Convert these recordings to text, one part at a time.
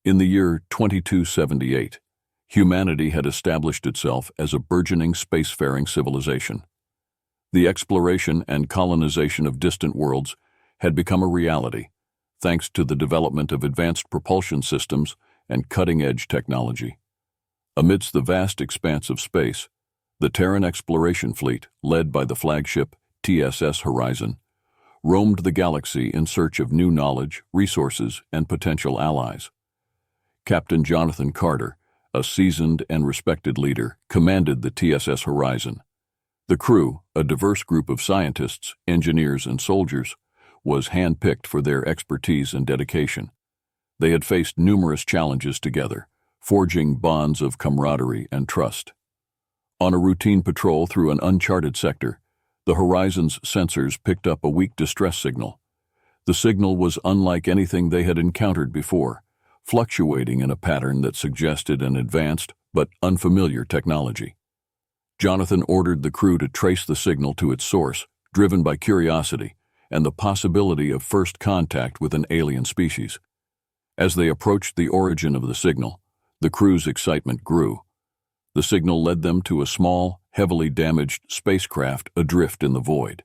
In the year 2278, humanity had established itself as a burgeoning spacefaring civilization. The exploration and colonization of distant worlds had become a reality, thanks to the development of advanced propulsion systems and cutting-edge technology. Amidst the vast expanse of space, the Terran exploration fleet, led by the flagship TSS Horizon, roamed the galaxy in search of new knowledge, resources, and potential allies. Captain Jonathan Carter, a seasoned and respected leader, commanded the TSS Horizon. The crew, a diverse group of scientists, engineers, and soldiers, was handpicked for their expertise and dedication. They had faced numerous challenges together, forging bonds of camaraderie and trust. On a routine patrol through an uncharted sector, the Horizon's sensors picked up a weak distress signal. The signal was unlike anything they had encountered before, fluctuating in a pattern that suggested an advanced but unfamiliar technology. Jonathan ordered the crew to trace the signal to its source, driven by curiosity and the possibility of first contact with an alien species. As they approached the origin of the signal, the crew's excitement grew. The signal led them to a small, heavily damaged spacecraft adrift in the void.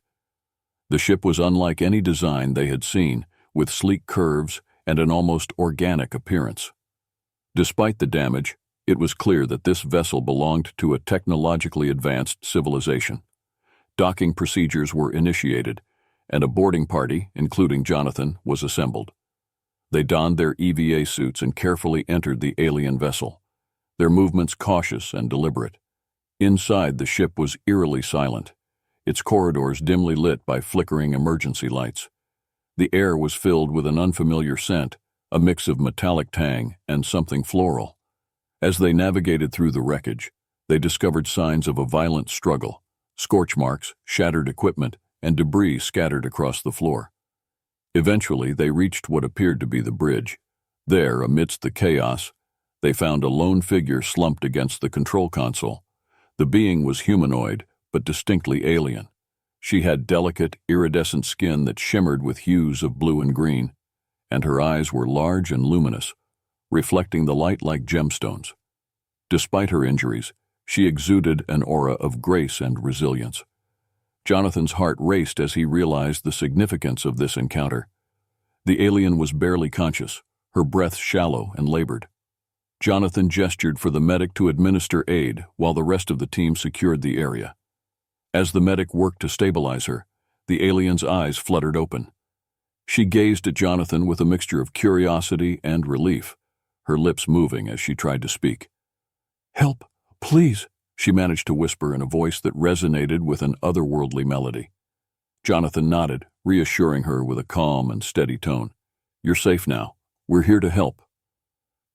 The ship was unlike any design they had seen, with sleek curves and an almost organic appearance. Despite the damage, it was clear that this vessel belonged to a technologically advanced civilization. Docking procedures were initiated, and a boarding party, including Jonathan, was assembled. They donned their EVA suits and carefully entered the alien vessel, their movements cautious and deliberate. Inside, the ship was eerily silent, its corridors dimly lit by flickering emergency lights. The air was filled with an unfamiliar scent, a mix of metallic tang and something floral. As they navigated through the wreckage, they discovered signs of a violent struggle, scorch marks, shattered equipment, and debris scattered across the floor. Eventually, they reached what appeared to be the bridge. There, amidst the chaos, they found a lone figure slumped against the control console. The being was humanoid, but distinctly alien. She had delicate, iridescent skin that shimmered with hues of blue and green, and her eyes were large and luminous, reflecting the light like gemstones. Despite her injuries, she exuded an aura of grace and resilience. Jonathan's heart raced as he realized the significance of this encounter. The alien was barely conscious, her breath shallow and labored. Jonathan gestured for the medic to administer aid while the rest of the team secured the area. As the medic worked to stabilize her, the alien's eyes fluttered open. She gazed at Jonathan with a mixture of curiosity and relief, her lips moving as she tried to speak. "Help, please," she managed to whisper in a voice that resonated with an otherworldly melody. Jonathan nodded, reassuring her with a calm and steady tone. "You're safe now. We're here to help."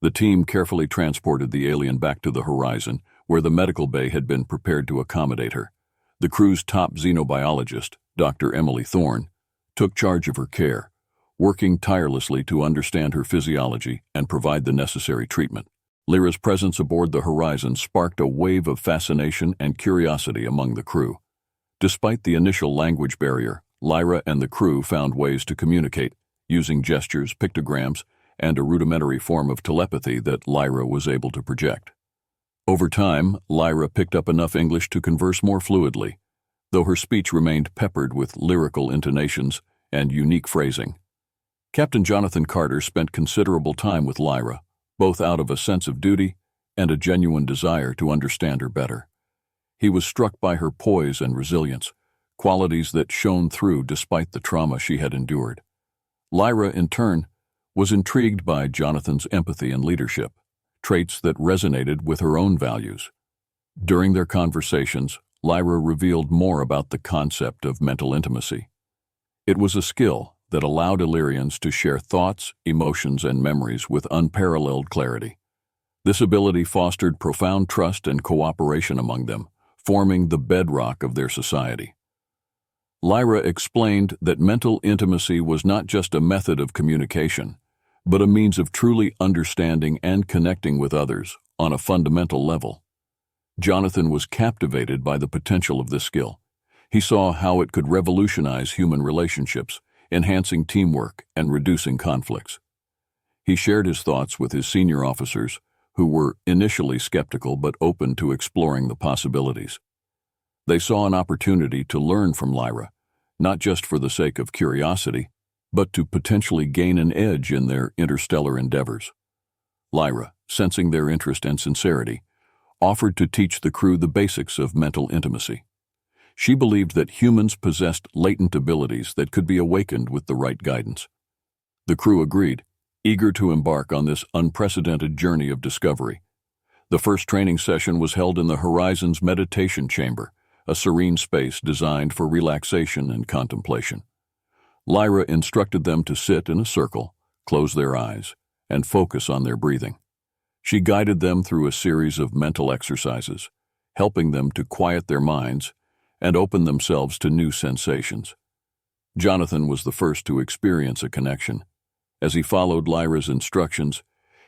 The team carefully transported the alien back to the Horizon, where the medical bay had been prepared to accommodate her. The crew's top xenobiologist, Dr. Emily Thorne, took charge of her care, working tirelessly to understand her physiology and provide the necessary treatment. Lyra's presence aboard the Horizon sparked a wave of fascination and curiosity among the crew. Despite the initial language barrier, Lyra and the crew found ways to communicate, using gestures, pictograms, and a rudimentary form of telepathy that Lyra was able to project. Over time, Lyra picked up enough English to converse more fluidly, though her speech remained peppered with lyrical intonations and unique phrasing. Captain Jonathan Carter spent considerable time with Lyra, both out of a sense of duty and a genuine desire to understand her better. He was struck by her poise and resilience, qualities that shone through despite the trauma she had endured. Lyra, in turn, was intrigued by Jonathan's empathy and leadership, traits that resonated with her own values. During their conversations, Lyra revealed more about the concept of mental intimacy. It was a skill that allowed Illyrians to share thoughts, emotions, and memories with unparalleled clarity. This ability fostered profound trust and cooperation among them, forming the bedrock of their society. Lyra explained that mental intimacy was not just a method of communication, but a means of truly understanding and connecting with others on a fundamental level. Jonathan was captivated by the potential of this skill. He saw how it could revolutionize human relationships, enhancing teamwork and reducing conflicts. He shared his thoughts with his senior officers, who were initially skeptical but open to exploring the possibilities. They saw an opportunity to learn from Lyra, not just for the sake of curiosity, but to potentially gain an edge in their interstellar endeavors. Lyra, sensing their interest and sincerity, offered to teach the crew the basics of mental intimacy. She believed that humans possessed latent abilities that could be awakened with the right guidance. The crew agreed, eager to embark on this unprecedented journey of discovery. The first training session was held in the Horizon's meditation chamber, a serene space designed for relaxation and contemplation. Lyra instructed them to sit in a circle, close their eyes, and focus on their breathing. She guided them through a series of mental exercises, helping them to quiet their minds and open themselves to new sensations. Jonathan was the first to experience a connection. As he followed Lyra's instructions,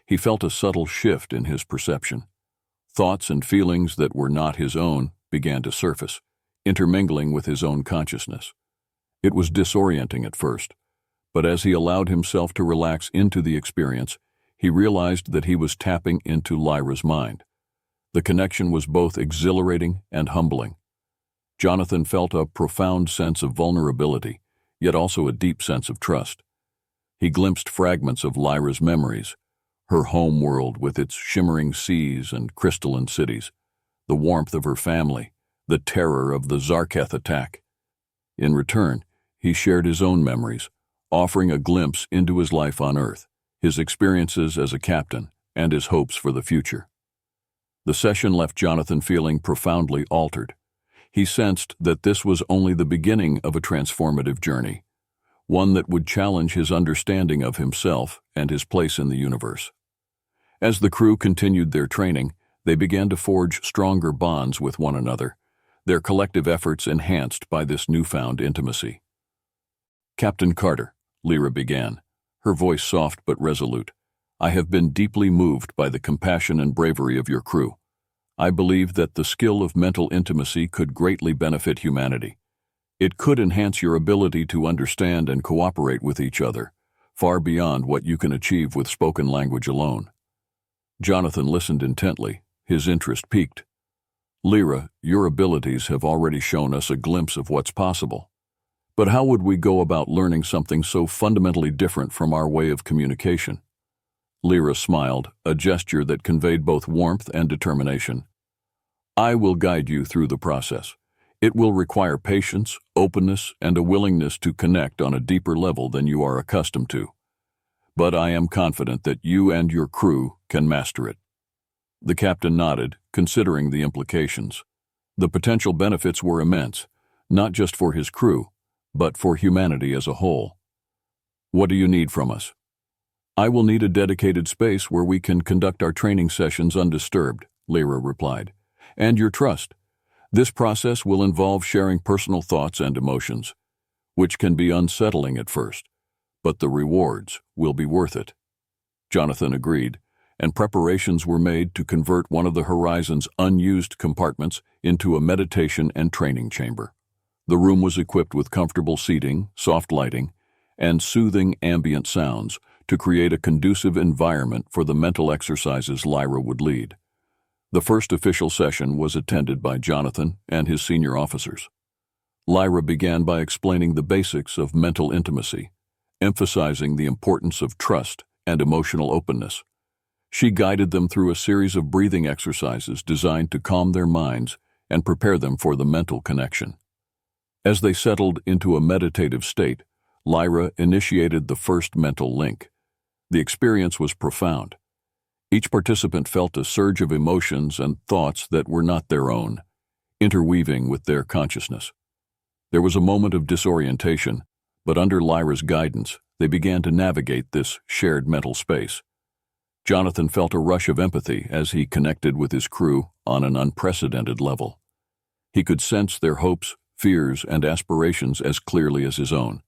he felt a subtle shift in his perception. Thoughts and feelings that were not his own began to surface, intermingling with his own consciousness. It was disorienting at first, but as he allowed himself to relax into the experience, he realized that he was tapping into Lyra's mind. The connection was both exhilarating and humbling. Jonathan felt a profound sense of vulnerability, yet also a deep sense of trust. He glimpsed fragments of Lyra's memories, her home world with its shimmering seas and crystalline cities, the warmth of her family, the terror of the Zarketh attack. In return, he shared his own memories, offering a glimpse into his life on Earth, his experiences as a captain, and his hopes for the future. The session left Jonathan feeling profoundly altered. He sensed that this was only the beginning of a transformative journey, one that would challenge his understanding of himself and his place in the universe. As the crew continued their training, they began to forge stronger bonds with one another, their collective efforts enhanced by this newfound intimacy. "Captain Carter," Lyra began, her voice soft but resolute, "I have been deeply moved by the compassion and bravery of your crew. I believe that the skill of mental intimacy could greatly benefit humanity. It could enhance your ability to understand and cooperate with each other, far beyond what you can achieve with spoken language alone." Jonathan listened intently, his interest piqued. "Lyra, your abilities have already shown us a glimpse of what's possible. But how would we go about learning something so fundamentally different from our way of communication?" Lyra smiled, a gesture that conveyed both warmth and determination. "I will guide you through the process. It will require patience, openness, and a willingness to connect on a deeper level than you are accustomed to. But I am confident that you and your crew can master it." The captain nodded, considering the implications. The potential benefits were immense, not just for his crew, but for humanity as a whole. "What do you need from us?" "I will need a dedicated space where we can conduct our training sessions undisturbed," Lyra replied, "and your trust. This process will involve sharing personal thoughts and emotions, which can be unsettling at first, but the rewards will be worth it." Jonathan agreed, and preparations were made to convert one of the Horizon's unused compartments into a meditation and training chamber. The room was equipped with comfortable seating, soft lighting, and soothing ambient sounds to create a conducive environment for the mental exercises Lyra would lead. The first official session was attended by Jonathan and his senior officers. Lyra began by explaining the basics of mental intimacy, emphasizing the importance of trust and emotional openness. She guided them through a series of breathing exercises designed to calm their minds and prepare them for the mental connection. As they settled into a meditative state, Lyra initiated the first mental link. The experience was profound. Each participant felt a surge of emotions and thoughts that were not their own, interweaving with their consciousness. There was a moment of disorientation, but under Lyra's guidance, they began to navigate this shared mental space. Jonathan felt a rush of empathy as he connected with his crew on an unprecedented level. He could sense their hopes, fears, and aspirations as clearly as his own.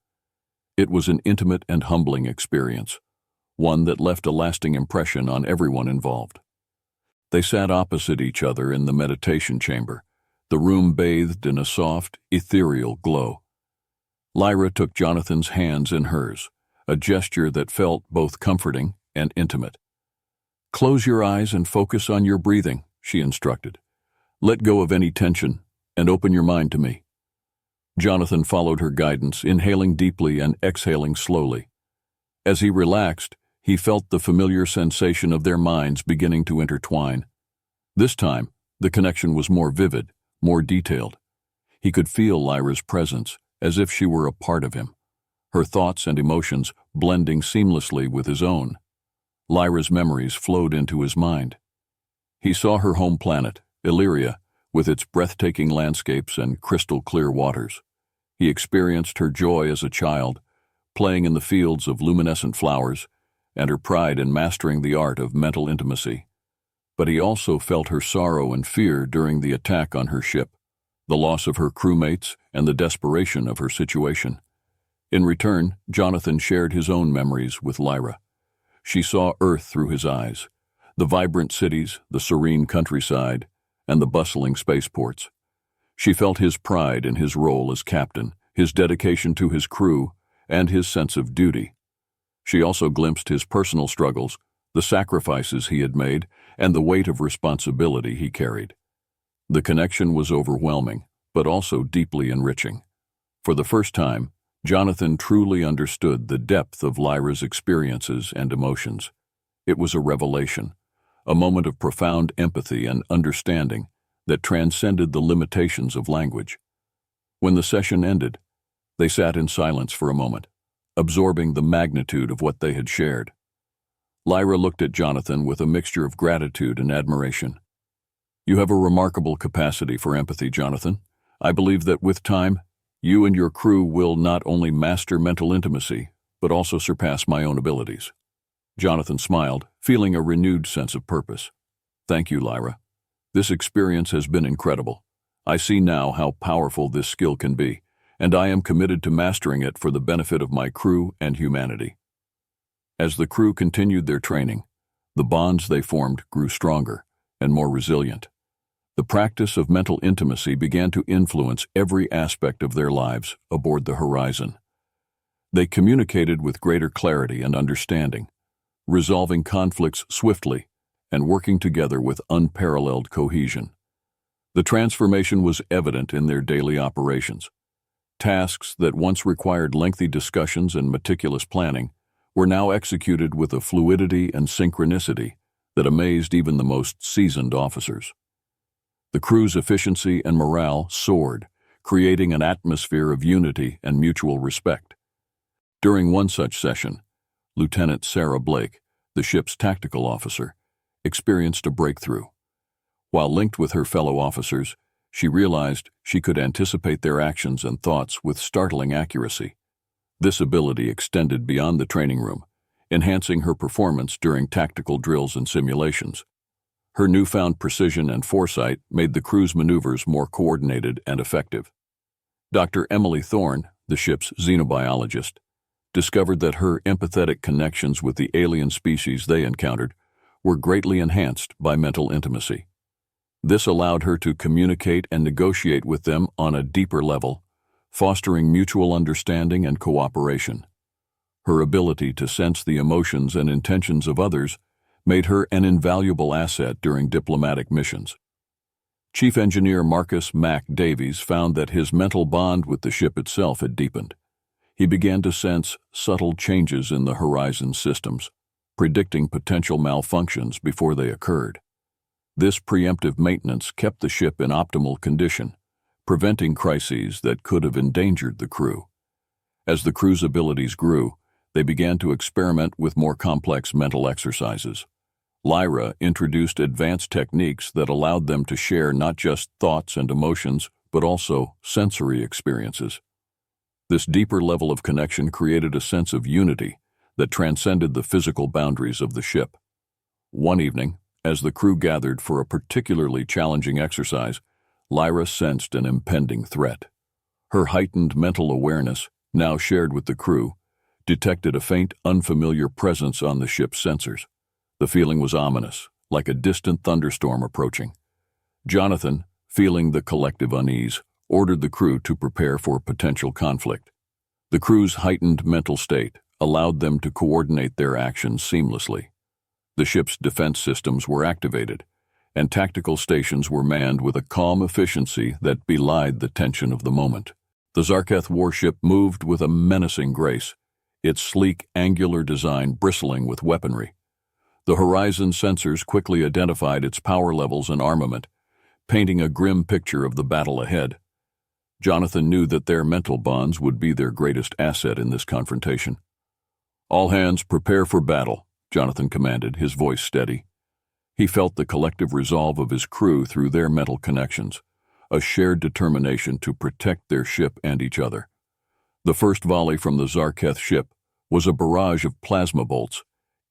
It was an intimate and humbling experience, one that left a lasting impression on everyone involved. They sat opposite each other in the meditation chamber, the room bathed in a soft, ethereal glow. Lyra took Jonathan's hands in hers, a gesture that felt both comforting and intimate. "Close your eyes and focus on your breathing," she instructed. "Let go of any tension and open your mind to me." Jonathan followed her guidance, inhaling deeply and exhaling slowly. As he relaxed, he felt the familiar sensation of their minds beginning to intertwine. This time, the connection was more vivid, more detailed. He could feel Lyra's presence, as if she were a part of him, her thoughts and emotions blending seamlessly with his own. Lyra's memories flowed into his mind. He saw her home planet, Illyria, with its breathtaking landscapes and crystal-clear waters. He experienced her joy as a child, playing in the fields of luminescent flowers, and her pride in mastering the art of mental intimacy. But he also felt her sorrow and fear during the attack on her ship, the loss of her crewmates, and the desperation of her situation. In return, Jonathan shared his own memories with Lyra. She saw Earth through his eyes, the vibrant cities, the serene countryside, and the bustling spaceports. She felt his pride in his role as captain, his dedication to his crew, and his sense of duty. She also glimpsed his personal struggles, the sacrifices he had made, and the weight of responsibility he carried. The connection was overwhelming, but also deeply enriching. For the first time, Jonathan truly understood the depth of Lyra's experiences and emotions. It was a revelation, a moment of profound empathy and understanding that transcended the limitations of language. When the session ended, they sat in silence for a moment, absorbing the magnitude of what they had shared. Lyra looked at Jonathan with a mixture of gratitude and admiration. "You have a remarkable capacity for empathy, Jonathan. I believe that with time, you and your crew will not only master mental intimacy, but also surpass my own abilities." Jonathan smiled, feeling a renewed sense of purpose. "Thank you, Lyra. This experience has been incredible. I see now how powerful this skill can be, and I am committed to mastering it for the benefit of my crew and humanity." As the crew continued their training, the bonds they formed grew stronger and more resilient. The practice of mental intimacy began to influence every aspect of their lives aboard the Horizon. They communicated with greater clarity and understanding, resolving conflicts swiftly and working together with unparalleled cohesion. The transformation was evident in their daily operations. Tasks that once required lengthy discussions and meticulous planning were now executed with a fluidity and synchronicity that amazed even the most seasoned officers. The crew's efficiency and morale soared, creating an atmosphere of unity and mutual respect. During one such session, Lieutenant Sarah Blake, the ship's tactical officer, experienced a breakthrough. While linked with her fellow officers, she realized she could anticipate their actions and thoughts with startling accuracy. This ability extended beyond the training room, enhancing her performance during tactical drills and simulations. Her newfound precision and foresight made the crew's maneuvers more coordinated and effective. Dr. Emily Thorne, the ship's xenobiologist, discovered that her empathetic connections with the alien species they encountered were greatly enhanced by mental intimacy. This allowed her to communicate and negotiate with them on a deeper level, fostering mutual understanding and cooperation. Her ability to sense the emotions and intentions of others made her an invaluable asset during diplomatic missions. Chief Engineer Marcus Mac Davies found that his mental bond with the ship itself had deepened. He began to sense subtle changes in the Horizon systems, predicting potential malfunctions before they occurred. This preemptive maintenance kept the ship in optimal condition, preventing crises that could have endangered the crew. As the crew's abilities grew, they began to experiment with more complex mental exercises. Lyra introduced advanced techniques that allowed them to share not just thoughts and emotions, but also sensory experiences. This deeper level of connection created a sense of unity that transcended the physical boundaries of the ship. One evening, as the crew gathered for a particularly challenging exercise, Lyra sensed an impending threat. Her heightened mental awareness, now shared with the crew, detected a faint, unfamiliar presence on the ship's sensors. The feeling was ominous, like a distant thunderstorm approaching. Jonathan, feeling the collective unease, ordered the crew to prepare for potential conflict. The crew's heightened mental state, allowed them to coordinate their actions seamlessly. The ship's defense systems were activated, and tactical stations were manned with a calm efficiency that belied the tension of the moment. The Zarketh warship moved with a menacing grace, its sleek, angular design bristling with weaponry. The horizon sensors quickly identified its power levels and armament, painting a grim picture of the battle ahead. Jonathan knew that their mental bonds would be their greatest asset in this confrontation. "All hands prepare for battle," Jonathan commanded, his voice steady. He felt the collective resolve of his crew through their mental connections, a shared determination to protect their ship and each other. The first volley from the Zarketh ship was a barrage of plasma bolts,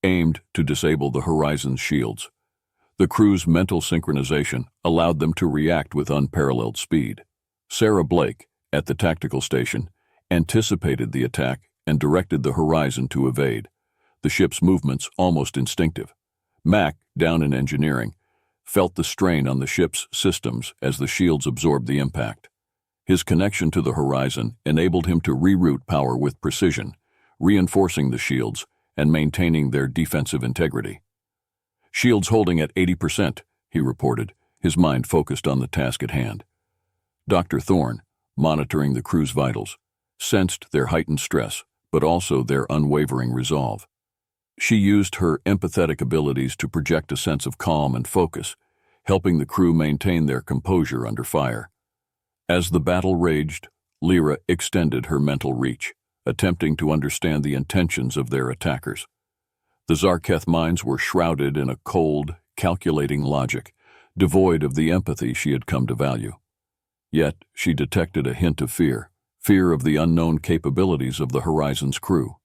aimed to disable the horizon's shields. The crew's mental synchronization allowed them to react with unparalleled speed. Sarah Blake, at the tactical station, anticipated the attack and directed the horizon to evade, the ship's movements almost instinctive. Mac, down in engineering, felt the strain on the ship's systems as the shields absorbed the impact. His connection to the horizon enabled him to reroute power with precision, reinforcing the shields and maintaining their defensive integrity. "Shields holding at 80%, he reported, his mind focused on the task at hand. Dr. Thorne, monitoring the crew's vitals, sensed their heightened stress, but also their unwavering resolve. She used her empathetic abilities to project a sense of calm and focus, helping the crew maintain their composure under fire. As the battle raged, Lyra extended her mental reach, attempting to understand the intentions of their attackers. The Zarketh minds were shrouded in a cold, calculating logic, devoid of the empathy she had come to value. Yet she detected a hint of fear of the unknown capabilities of the Horizon's crew.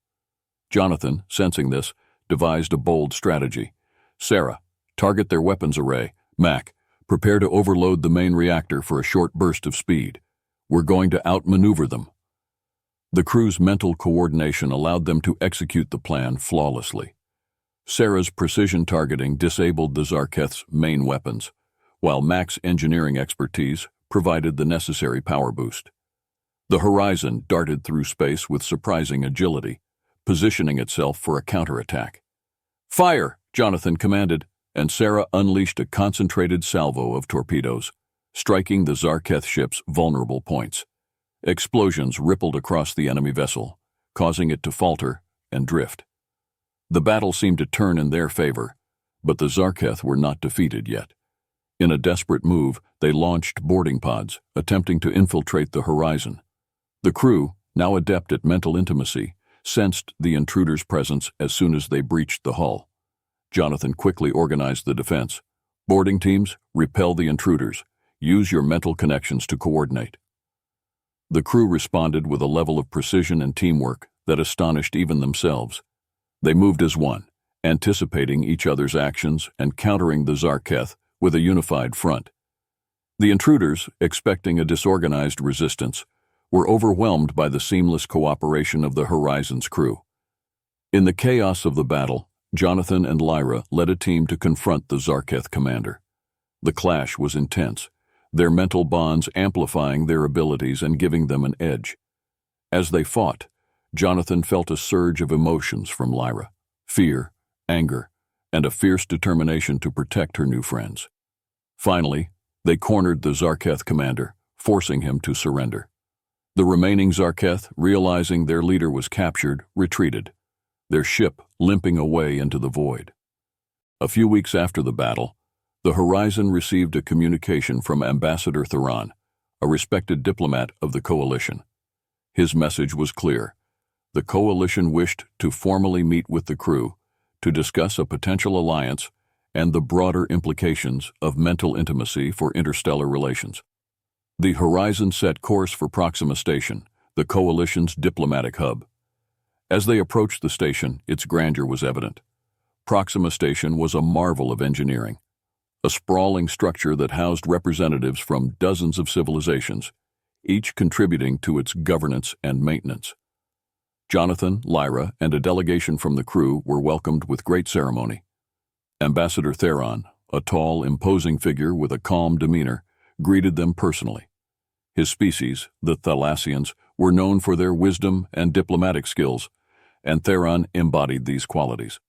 Jonathan, sensing this, devised a bold strategy. "Sarah, target their weapons array. Mac, prepare to overload the main reactor for a short burst of speed. We're going to outmaneuver them." The crew's mental coordination allowed them to execute the plan flawlessly. Sarah's precision targeting disabled the Zarketh's main weapons, while Mac's engineering expertise provided the necessary power boost. The Horizon darted through space with surprising agility, positioning itself for a counterattack. "Fire!" Jonathan commanded, and Sarah unleashed a concentrated salvo of torpedoes, striking the Zarketh ship's vulnerable points. Explosions rippled across the enemy vessel, causing it to falter and drift. The battle seemed to turn in their favor, but the Zarketh were not defeated yet. In a desperate move, they launched boarding pods, attempting to infiltrate the Horizon. The crew, now adept at mental intimacy, sensed the intruder's presence as soon as they breached the hull. Jonathan quickly organized the defense. "Boarding teams, repel the intruders. Use your mental connections to coordinate." The crew responded with a level of precision and teamwork that astonished even themselves. They moved as one, anticipating each other's actions and countering the Zarketh with a unified front. The intruders, expecting a disorganized resistance, were overwhelmed by the seamless cooperation of the Horizon's crew. In the chaos of the battle, Jonathan and Lyra led a team to confront the Zarketh commander. The clash was intense, their mental bonds amplifying their abilities and giving them an edge. As they fought, Jonathan felt a surge of emotions from Lyra: fear, anger, and a fierce determination to protect her new friends. Finally, they cornered the Zarketh commander, forcing him to surrender. The remaining Zarketh, realizing their leader was captured, retreated, their ship limping away into the void. A few weeks after the battle, the Horizon received a communication from Ambassador Theron, a respected diplomat of the Coalition. His message was clear. The Coalition wished to formally meet with the crew to discuss a potential alliance and the broader implications of mental intimacy for interstellar relations. The Horizon set course for Proxima Station, the Coalition's diplomatic hub. As they approached the station, its grandeur was evident. Proxima Station was a marvel of engineering, a sprawling structure that housed representatives from dozens of civilizations, each contributing to its governance and maintenance. Jonathan, Lyra, and a delegation from the crew were welcomed with great ceremony. Ambassador Theron, a tall, imposing figure with a calm demeanor, greeted them personally. His species, the Thalassians, were known for their wisdom and diplomatic skills, and Theron embodied these qualities.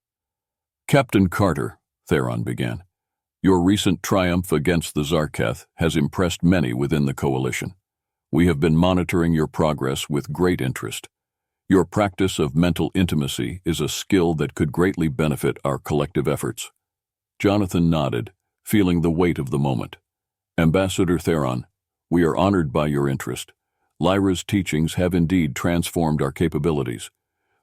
"Captain Carter," Theron began, "your recent triumph against the Zarketh has impressed many within the Coalition. We have been monitoring your progress with great interest. Your practice of mental intimacy is a skill that could greatly benefit our collective efforts." Jonathan nodded, feeling the weight of the moment. "Ambassador Theron, we are honored by your interest. Lyra's teachings have indeed transformed our capabilities.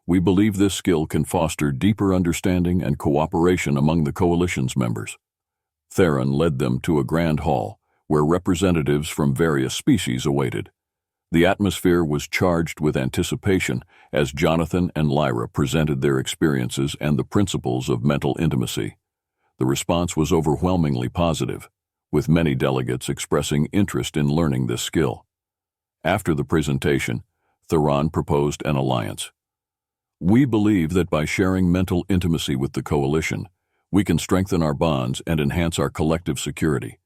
We believe this skill can foster deeper understanding and cooperation among the Coalition's members." Theron led them to a grand hall, where representatives from various species awaited. The atmosphere was charged with anticipation as Jonathan and Lyra presented their experiences and the principles of mental intimacy. The response was overwhelmingly positive, with many delegates expressing interest in learning this skill. After the presentation, Theron proposed an alliance. "We believe that by sharing mental intimacy with the Coalition, we can strengthen our bonds and enhance our collective security.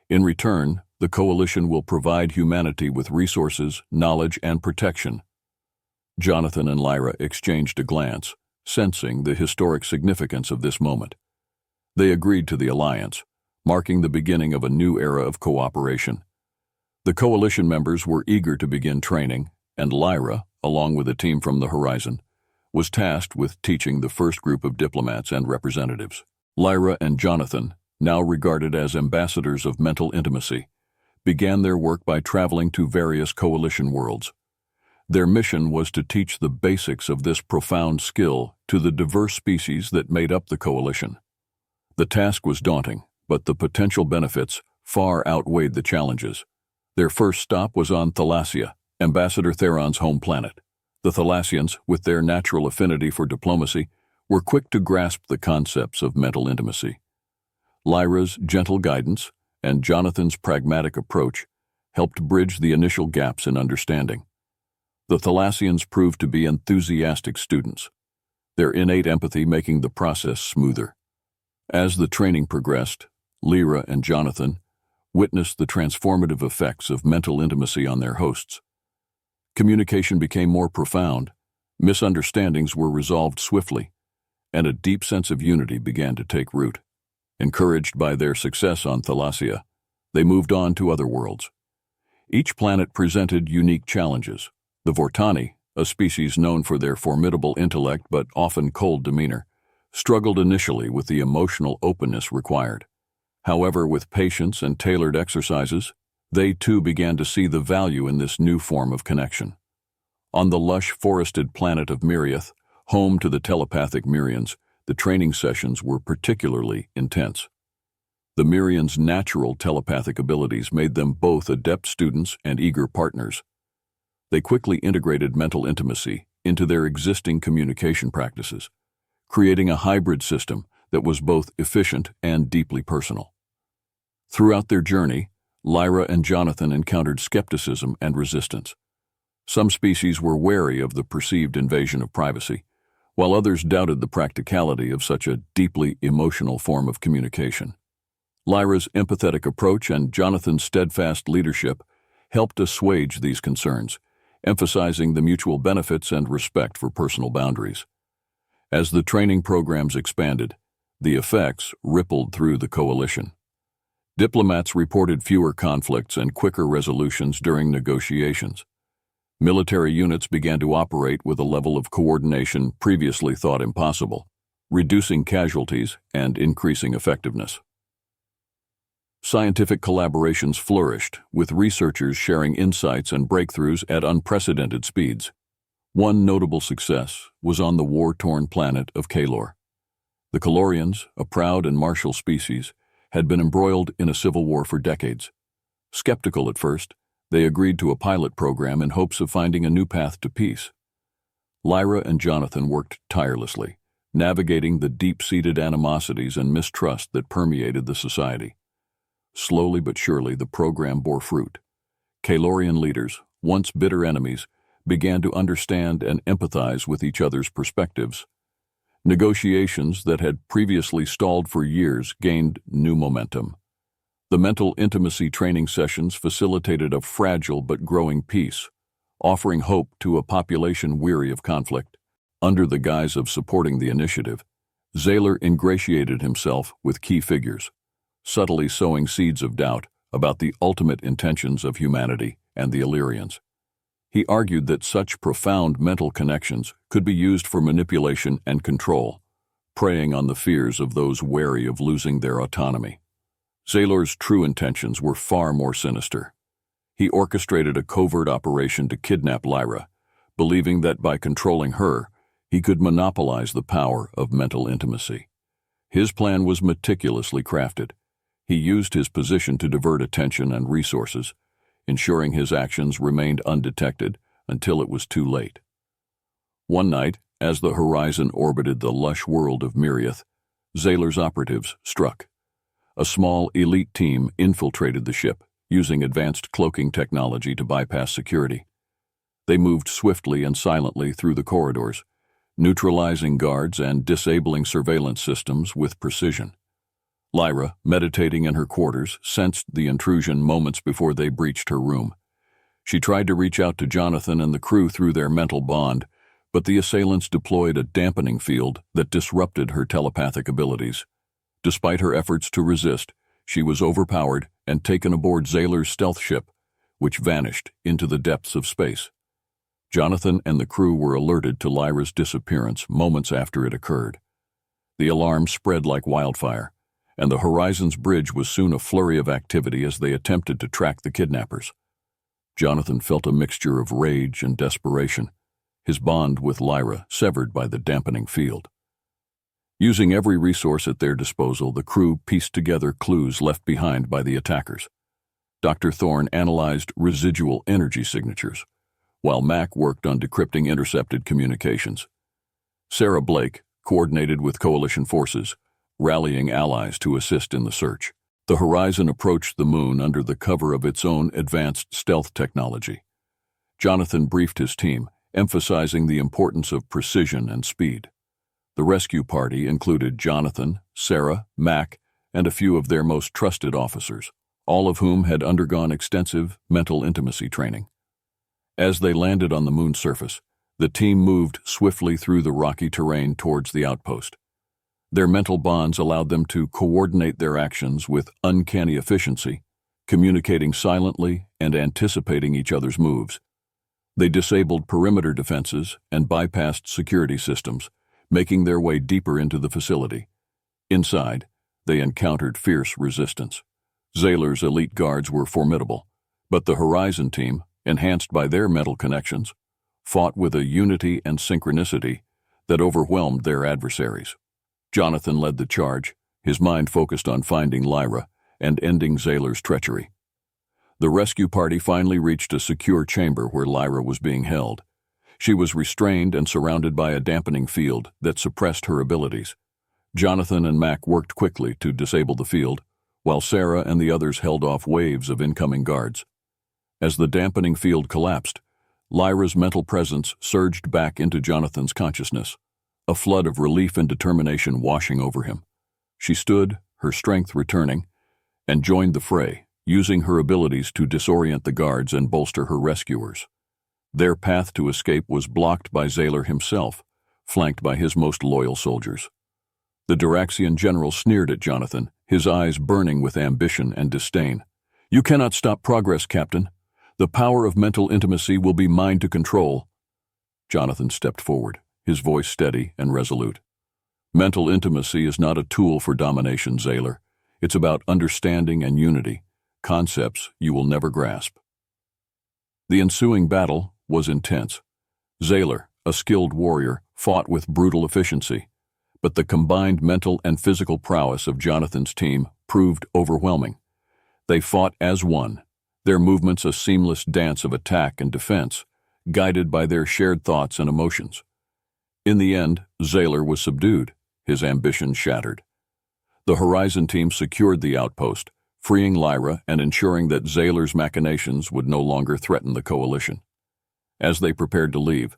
In return, the Coalition will provide humanity with resources, knowledge, and protection." Jonathan and Lyra exchanged a glance, sensing the historic significance of this moment. They agreed to the alliance, marking the beginning of a new era of cooperation. The Coalition members were eager to begin training, and Lyra, along with a team from the Horizon, was tasked with teaching the first group of diplomats and representatives. Lyra and Jonathan, now regarded as ambassadors of mental intimacy, began their work by traveling to various Coalition worlds. Their mission was to teach the basics of this profound skill to the diverse species that made up the Coalition. The task was daunting, but the potential benefits far outweighed the challenges. Their first stop was on Thalassia, Ambassador Theron's home planet. The Thalassians, with their natural affinity for diplomacy, were quick to grasp the concepts of mental intimacy. Lyra's gentle guidance and Jonathan's pragmatic approach helped bridge the initial gaps in understanding. The Thalassians proved to be enthusiastic students, their innate empathy making the process smoother. As the training progressed, Lyra and Jonathan witnessed the transformative effects of mental intimacy on their hosts. Communication became more profound, misunderstandings were resolved swiftly, and a deep sense of unity began to take root. Encouraged by their success on Thalassia, they moved on to other worlds. Each planet presented unique challenges. The Vortani, a species known for their formidable intellect but often cold demeanor, struggled initially with the emotional openness required. However, with patience and tailored exercises, they too began to see the value in this new form of connection. On the lush forested planet of Miriath, home to the telepathic Mirians, the training sessions were particularly intense. The Mirians' natural telepathic abilities made them both adept students and eager partners. They quickly integrated mental intimacy into their existing communication practices, creating a hybrid system that was both efficient and deeply personal. Throughout their journey, Lyra and Jonathan encountered skepticism and resistance. Some species were wary of the perceived invasion of privacy, while others doubted the practicality of such a deeply emotional form of communication. Lyra's empathetic approach and Jonathan's steadfast leadership helped assuage these concerns, emphasizing the mutual benefits and respect for personal boundaries. As the training programs expanded, the effects rippled through the Coalition. Diplomats reported fewer conflicts and quicker resolutions during negotiations. Military units began to operate with a level of coordination previously thought impossible, reducing casualties and increasing effectiveness. Scientific collaborations flourished, with researchers sharing insights and breakthroughs at unprecedented speeds. One notable success was on the war-torn planet of Kalor. The Kalorians, a proud and martial species, had been embroiled in a civil war for decades. Skeptical at first, they agreed to a pilot program in hopes of finding a new path to peace. Lyra and Jonathan worked tirelessly, navigating the deep-seated animosities and mistrust that permeated the society. Slowly but surely, the program bore fruit. Kalorian leaders, once bitter enemies, began to understand and empathize with each other's perspectives. Negotiations that had previously stalled for years gained new momentum. The mental intimacy training sessions facilitated a fragile but growing peace, offering hope to a population weary of conflict. Under the guise of supporting the initiative, Zayler ingratiated himself with key figures, subtly sowing seeds of doubt about the ultimate intentions of humanity and the Illyrians. He argued that such profound mental connections could be used for manipulation and control, preying on the fears of those wary of losing their autonomy. Zayler's true intentions were far more sinister. He orchestrated a covert operation to kidnap Lyra, believing that by controlling her, he could monopolize the power of mental intimacy. His plan was meticulously crafted. He used his position to divert attention and resources, ensuring his actions remained undetected until it was too late. One night, as the Horizon orbited the lush world of Miriath, Zayler's operatives struck. A small, elite team infiltrated the ship, using advanced cloaking technology to bypass security. They moved swiftly and silently through the corridors, neutralizing guards and disabling surveillance systems with precision. Lyra, meditating in her quarters, sensed the intrusion moments before they breached her room. She tried to reach out to Jonathan and the crew through their mental bond, but the assailants deployed a dampening field that disrupted her telepathic abilities. Despite her efforts to resist, she was overpowered and taken aboard Zayler's stealth ship, which vanished into the depths of space. Jonathan and the crew were alerted to Lyra's disappearance moments after it occurred. The alarm spread like wildfire, and the Horizon's bridge was soon a flurry of activity as they attempted to track the kidnappers. Jonathan felt a mixture of rage and desperation, his bond with Lyra severed by the dampening field. Using every resource at their disposal, the crew pieced together clues left behind by the attackers. Dr. Thorne analyzed residual energy signatures, while Mac worked on decrypting intercepted communications. Sarah Blake coordinated with coalition forces, rallying allies to assist in the search. The Horizon approached the moon under the cover of its own advanced stealth technology. Jonathan briefed his team, emphasizing the importance of precision and speed. The rescue party included Jonathan, Sarah, Mac, and a few of their most trusted officers, all of whom had undergone extensive mental intimacy training. As they landed on the moon's surface, the team moved swiftly through the rocky terrain towards the outpost. Their mental bonds allowed them to coordinate their actions with uncanny efficiency, communicating silently and anticipating each other's moves. They disabled perimeter defenses and bypassed security systems, making their way deeper into the facility. Inside, they encountered fierce resistance. Zayler's elite guards were formidable, but the Horizon team, enhanced by their mental connections, fought with a unity and synchronicity that overwhelmed their adversaries. Jonathan led the charge, his mind focused on finding Lyra and ending Zayler's treachery. The rescue party finally reached a secure chamber where Lyra was being held. She was restrained and surrounded by a dampening field that suppressed her abilities. Jonathan and Mac worked quickly to disable the field, while Sarah and the others held off waves of incoming guards. As the dampening field collapsed, Lyra's mental presence surged back into Jonathan's consciousness, a flood of relief and determination washing over him. She stood, her strength returning, and joined the fray, using her abilities to disorient the guards and bolster her rescuers. Their path to escape was blocked by Zayler himself, flanked by his most loyal soldiers. The Duraxian general sneered at Jonathan, his eyes burning with ambition and disdain. "You cannot stop progress, Captain. The power of mental intimacy will be mine to control." Jonathan stepped forward, his voice steady and resolute. "Mental intimacy is not a tool for domination, Zayler. It's about understanding and unity, concepts you will never grasp." The ensuing battle was intense. Zayler, a skilled warrior, fought with brutal efficiency, but the combined mental and physical prowess of Jonathan's team proved overwhelming. They fought as one, their movements a seamless dance of attack and defense, guided by their shared thoughts and emotions. In the end, Zayler was subdued, his ambition shattered. The Horizon team secured the outpost, freeing Lyra and ensuring that Zayler's machinations would no longer threaten the coalition. As they prepared to leave,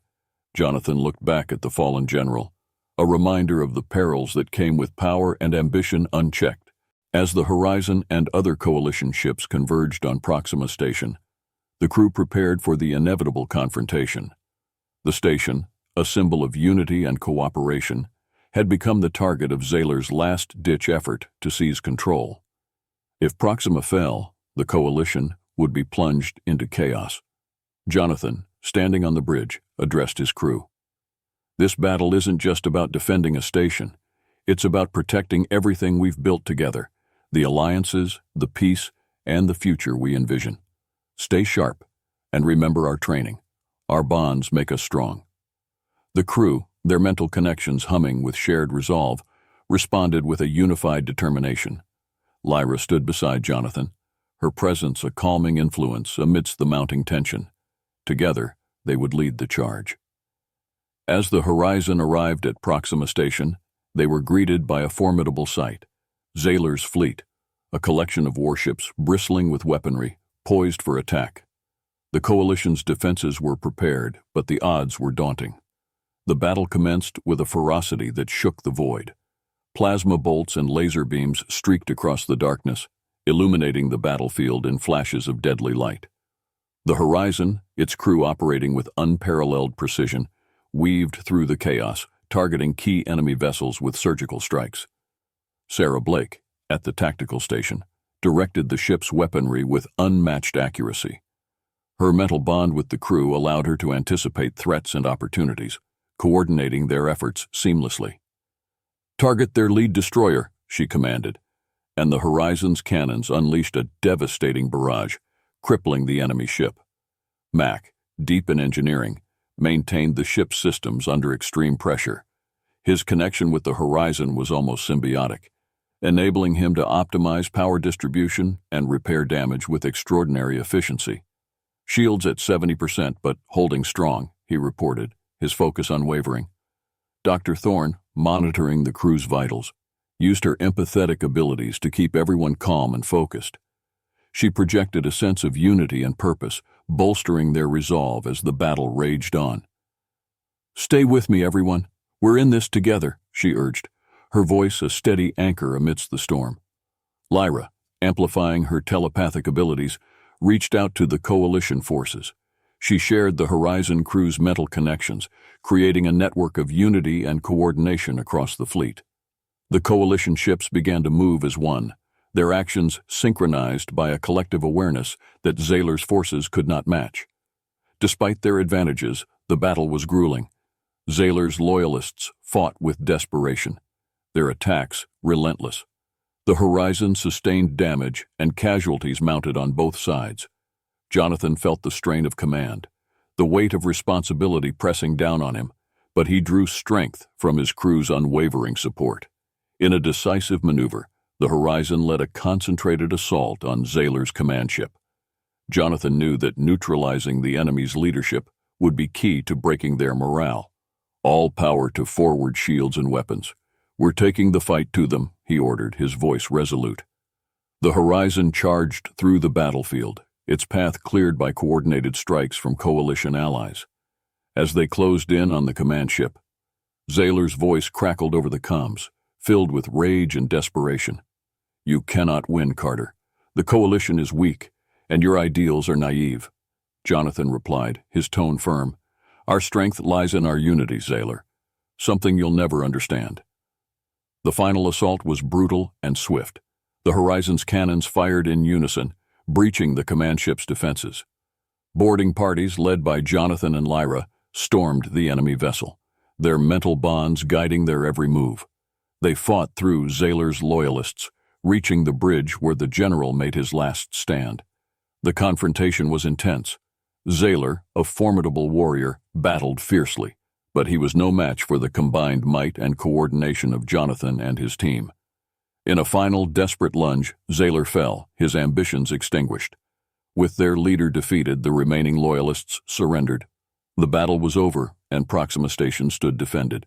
Jonathan looked back at the fallen general, a reminder of the perils that came with power and ambition unchecked. As the Horizon and other coalition ships converged on Proxima Station, the crew prepared for the inevitable confrontation. The station, a symbol of unity and cooperation, had become the target of Zayler's last-ditch effort to seize control. If Proxima fell, the coalition would be plunged into chaos. Jonathan, standing on the bridge, addressed his crew. "This battle isn't just about defending a station. It's about protecting everything we've built together, the alliances, the peace, and the future we envision. Stay sharp, and remember our training. Our bonds make us strong." The crew, their mental connections humming with shared resolve, responded with a unified determination. Lyra stood beside Jonathan, her presence a calming influence amidst the mounting tension. Together, they would lead the charge. As the Horizon arrived at Proxima Station, they were greeted by a formidable sight: Zayler's fleet, a collection of warships bristling with weaponry, poised for attack. The Coalition's defenses were prepared, but the odds were daunting. The battle commenced with a ferocity that shook the void. Plasma bolts and laser beams streaked across the darkness, illuminating the battlefield in flashes of deadly light. The Horizon, its crew operating with unparalleled precision, weaved through the chaos, targeting key enemy vessels with surgical strikes. Sarah Blake, at the tactical station, directed the ship's weaponry with unmatched accuracy. Her mental bond with the crew allowed her to anticipate threats and opportunities, coordinating their efforts seamlessly. "Target their lead destroyer," she commanded, and the Horizon's cannons unleashed a devastating barrage, crippling the enemy ship. Mac, deep in engineering, maintained the ship's systems under extreme pressure. His connection with the Horizon was almost symbiotic, enabling him to optimize power distribution and repair damage with extraordinary efficiency. "Shields at 70% but holding strong," he reported, his focus unwavering. Dr. Thorne, monitoring the crew's vitals, used her empathetic abilities to keep everyone calm and focused. She projected a sense of unity and purpose, bolstering their resolve as the battle raged on. "Stay with me, everyone. We're in this together," she urged, her voice a steady anchor amidst the storm. Lyra, amplifying her telepathic abilities, reached out to the Coalition forces. She shared the Horizon crew's mental connections, creating a network of unity and coordination across the fleet. The Coalition ships began to move as one, their actions synchronized by a collective awareness that Zayler's forces could not match. Despite their advantages, the battle was grueling. Zayler's loyalists fought with desperation, their attacks relentless. The Horizon sustained damage and casualties mounted on both sides. Jonathan felt the strain of command, the weight of responsibility pressing down on him, but he drew strength from his crew's unwavering support. In a decisive maneuver, the Horizon led a concentrated assault on Zayler's command ship. Jonathan knew that neutralizing the enemy's leadership would be key to breaking their morale. "All power to forward shields and weapons. We're taking the fight to them," he ordered, his voice resolute. The Horizon charged through the battlefield, its path cleared by coordinated strikes from Coalition allies. As they closed in on the command ship, Zayler's voice crackled over the comms, filled with rage and desperation. "You cannot win, Carter. The Coalition is weak, and your ideals are naive." Jonathan replied, his tone firm. "Our strength lies in our unity, Zayler. Something you'll never understand." The final assault was brutal and swift. The Horizon's cannons fired in unison, breaching the command ship's defenses. Boarding parties, led by Jonathan and Lyra, stormed the enemy vessel, their mental bonds guiding their every move. They fought through Zayler's loyalists, reaching the bridge where the general made his last stand. The confrontation was intense. Zayler, a formidable warrior, battled fiercely, but he was no match for the combined might and coordination of Jonathan and his team. In a final desperate lunge, Zayler fell, his ambitions extinguished. With their leader defeated, the remaining loyalists surrendered. The battle was over, and Proxima Station stood defended.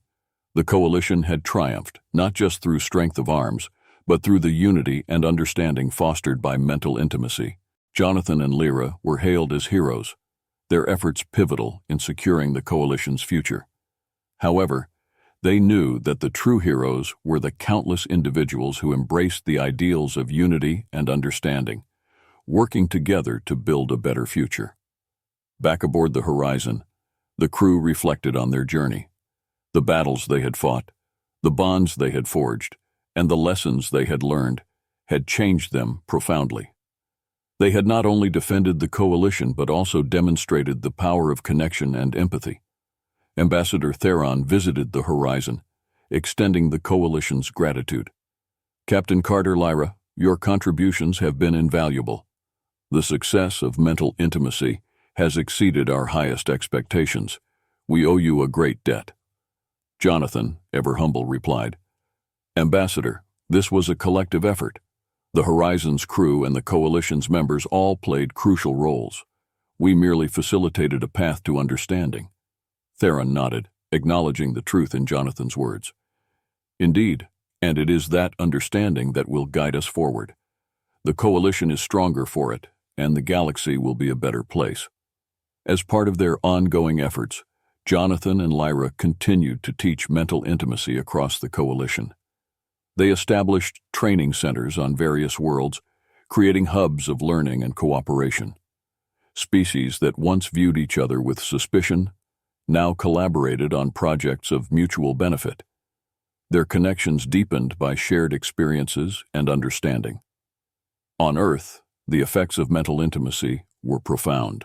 The Coalition had triumphed, not just through strength of arms, but through the unity and understanding fostered by mental intimacy. Jonathan and Lyra were hailed as heroes, their efforts pivotal in securing the Coalition's future. However, they knew that the true heroes were the countless individuals who embraced the ideals of unity and understanding, working together to build a better future. Back aboard the Horizon, The crew reflected on their journey, the battles they had fought, the bonds they had forged, and the lessons they had learned had changed them profoundly. They had not only defended the coalition but also demonstrated the power of connection and empathy. Ambassador Theron visited the horizon, extending the coalition's gratitude. Captain Carter, Lyra, your contributions have been invaluable. The success of mental intimacy has exceeded our highest expectations. We owe you a great debt. Jonathan, ever humble, replied, Ambassador, this was a collective effort. The Horizon's crew and the Coalition's members all played crucial roles. We merely facilitated a path to understanding. Theron nodded, acknowledging the truth in Jonathan's words. Indeed, and it is that understanding that will guide us forward. The Coalition is stronger for it, and the galaxy will be a better place. As part of their ongoing efforts, Jonathan and Lyra continued to teach mental intimacy across the Coalition. They established training centers on various worlds, creating hubs of learning and cooperation. Species that once viewed each other with suspicion now collaborated on projects of mutual benefit. Their connections deepened by shared experiences and understanding. On Earth, the effects of mental intimacy were profound.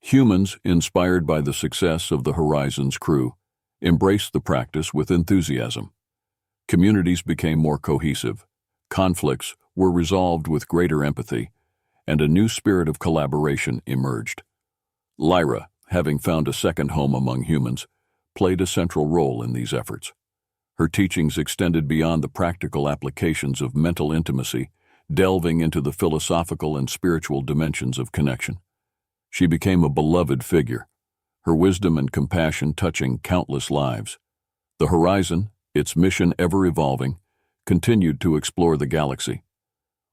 Humans, inspired by the success of the Horizon's crew, embraced the practice with enthusiasm. Communities became more cohesive, conflicts were resolved with greater empathy, and a new spirit of collaboration emerged. Lyra, having found a second home among humans, played a central role in these efforts. Her teachings extended beyond the practical applications of mental intimacy, delving into the philosophical and spiritual dimensions of connection. She became a beloved figure, her wisdom and compassion touching countless lives. The Horizon, its mission ever evolving, continued to explore the galaxy.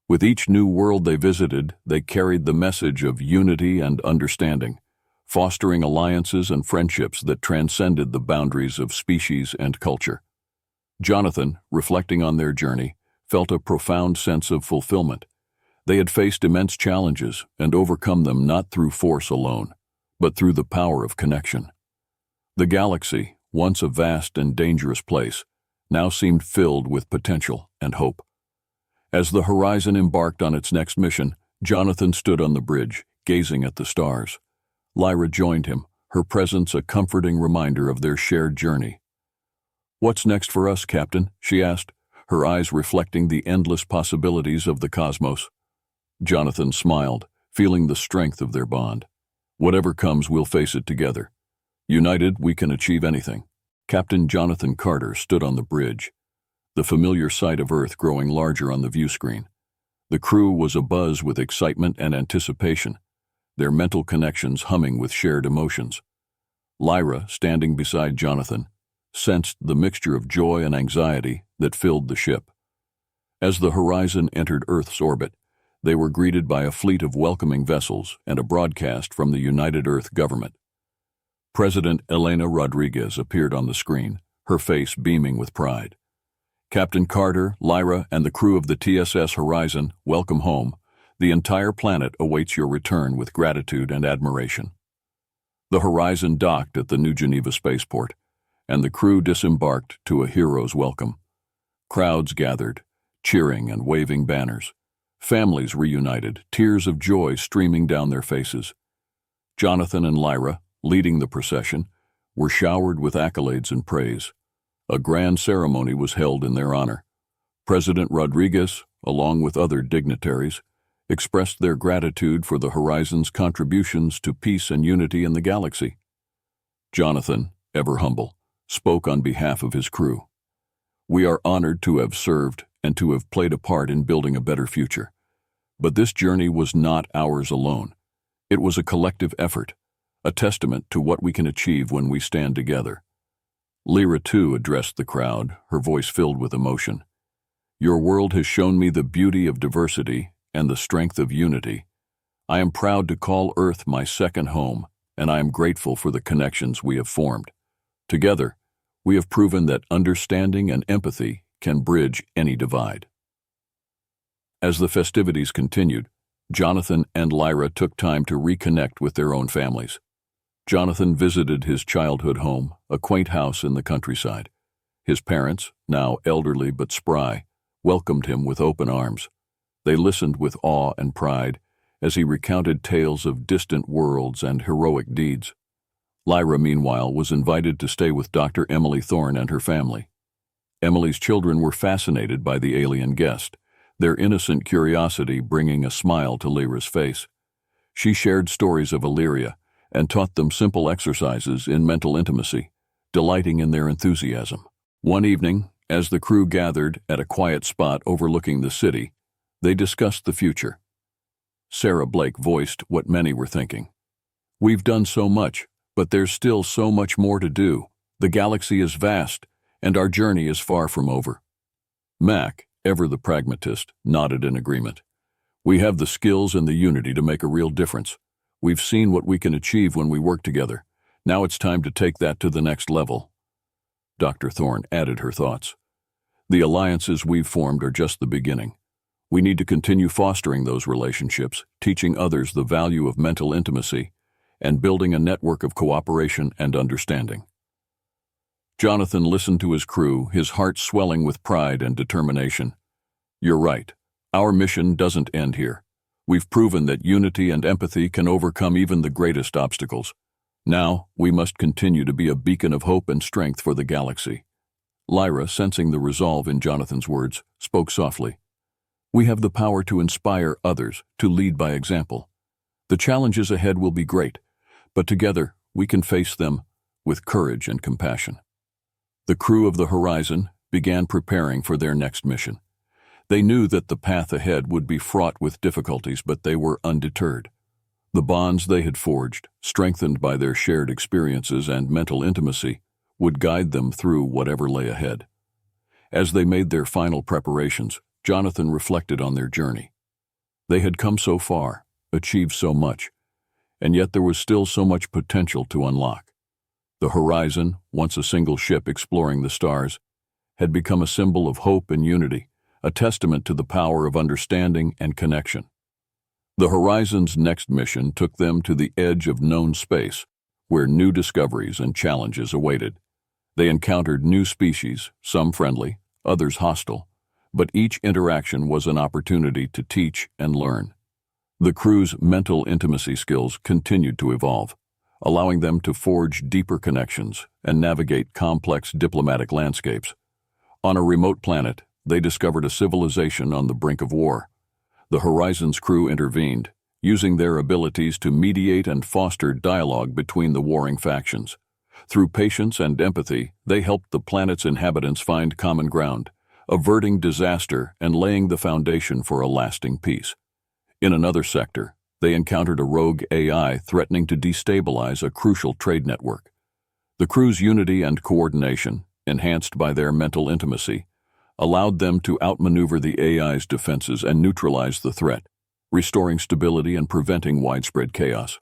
With each new world they visited, they carried the message of unity and understanding, fostering alliances and friendships that transcended the boundaries of species and culture. Jonathan, reflecting on their journey, felt a profound sense of fulfillment. They had faced immense challenges and overcome them not through force alone, but through the power of connection. The galaxy, once a vast and dangerous place, now seemed filled with potential and hope. As the Horizon embarked on its next mission, Jonathan stood on the bridge, gazing at the stars. Lyra joined him, her presence a comforting reminder of their shared journey. "What's next for us, Captain?" she asked, her eyes reflecting the endless possibilities of the cosmos. Jonathan smiled, feeling the strength of their bond. "Whatever comes, we'll face it together. United, we can achieve anything." Captain Jonathan Carter stood on the bridge, the familiar sight of Earth growing larger on the view screen. The crew was abuzz with excitement and anticipation, their mental connections humming with shared emotions. Lyra, standing beside Jonathan, sensed the mixture of joy and anxiety that filled the ship. As the Horizon entered Earth's orbit, they were greeted by a fleet of welcoming vessels and a broadcast from the United Earth government. President Elena Rodriguez appeared on the screen, her face beaming with pride. "Captain Carter, Lyra, and the crew of the TSS Horizon, welcome home. The entire planet awaits your return with gratitude and admiration." The Horizon docked at the New Geneva spaceport, and the crew disembarked to a hero's welcome. Crowds gathered, cheering and waving banners. Families reunited, tears of joy streaming down their faces. Jonathan and Lyra, leading the procession, were showered with accolades and praise. A grand ceremony was held in their honor. President Rodriguez, along with other dignitaries, expressed their gratitude for the Horizon's contributions to peace and unity in the galaxy. Jonathan, ever humble, spoke on behalf of his crew. "We are honored to have served and to have played a part in building a better future. But this journey was not ours alone. It was a collective effort, a testament to what we can achieve when we stand together." Lyra, too, addressed the crowd, her voice filled with emotion. "Your world has shown me the beauty of diversity and the strength of unity. I am proud to call Earth my second home, and I am grateful for the connections we have formed. Together, we have proven that understanding and empathy can bridge any divide." As the festivities continued, Jonathan and Lyra took time to reconnect with their own families. Jonathan visited his childhood home, a quaint house in the countryside. His parents, now elderly but spry, welcomed him with open arms. They listened with awe and pride as he recounted tales of distant worlds and heroic deeds. Lyra, meanwhile, was invited to stay with Dr. Emily Thorne and her family. Emily's children were fascinated by the alien guest, their innocent curiosity bringing a smile to Lyra's face. She shared stories of Illyria and taught them simple exercises in mental intimacy, delighting in their enthusiasm. One evening, as the crew gathered at a quiet spot overlooking the city, they discussed the future. Sarah Blake voiced what many were thinking. "We've done so much, but there's still so much more to do. The galaxy is vast, and our journey is far from over." Mac, ever the pragmatist, nodded in agreement. "We have the skills and the unity to make a real difference. We've seen what we can achieve when we work together. Now it's time to take that to the next level." Dr. Thorne added her thoughts. "The alliances we've formed are just the beginning. We need to continue fostering those relationships, teaching others the value of mental intimacy, and building a network of cooperation and understanding." Jonathan listened to his crew, his heart swelling with pride and determination. "You're right. Our mission doesn't end here. We've proven that unity and empathy can overcome even the greatest obstacles. Now, we must continue to be a beacon of hope and strength for the galaxy." Lyra, sensing the resolve in Jonathan's words, spoke softly. "We have the power to inspire others, to lead by example. The challenges ahead will be great, but together we can face them with courage and compassion." The crew of the Horizon began preparing for their next mission. They knew that the path ahead would be fraught with difficulties, but they were undeterred. The bonds they had forged, strengthened by their shared experiences and mental intimacy, would guide them through whatever lay ahead. As they made their final preparations, Jonathan reflected on their journey. They had come so far, achieved so much, and yet there was still so much potential to unlock. The Horizon, once a single ship exploring the stars, had become a symbol of hope and unity, a testament to the power of understanding and connection. The Horizon's next mission took them to the edge of known space, where new discoveries and challenges awaited. They encountered new species, some friendly, others hostile, but each interaction was an opportunity to teach and learn. The crew's mental intimacy skills continued to evolve, allowing them to forge deeper connections and navigate complex diplomatic landscapes. On a remote planet, they discovered a civilization on the brink of war. The Horizon's crew intervened, using their abilities to mediate and foster dialogue between the warring factions. Through patience and empathy, they helped the planet's inhabitants find common ground, averting disaster and laying the foundation for a lasting peace. In another sector, they encountered a rogue AI threatening to destabilize a crucial trade network. The crew's unity and coordination, enhanced by their mental intimacy, allowed them to outmaneuver the AI's defenses and neutralize the threat, restoring stability and preventing widespread chaos.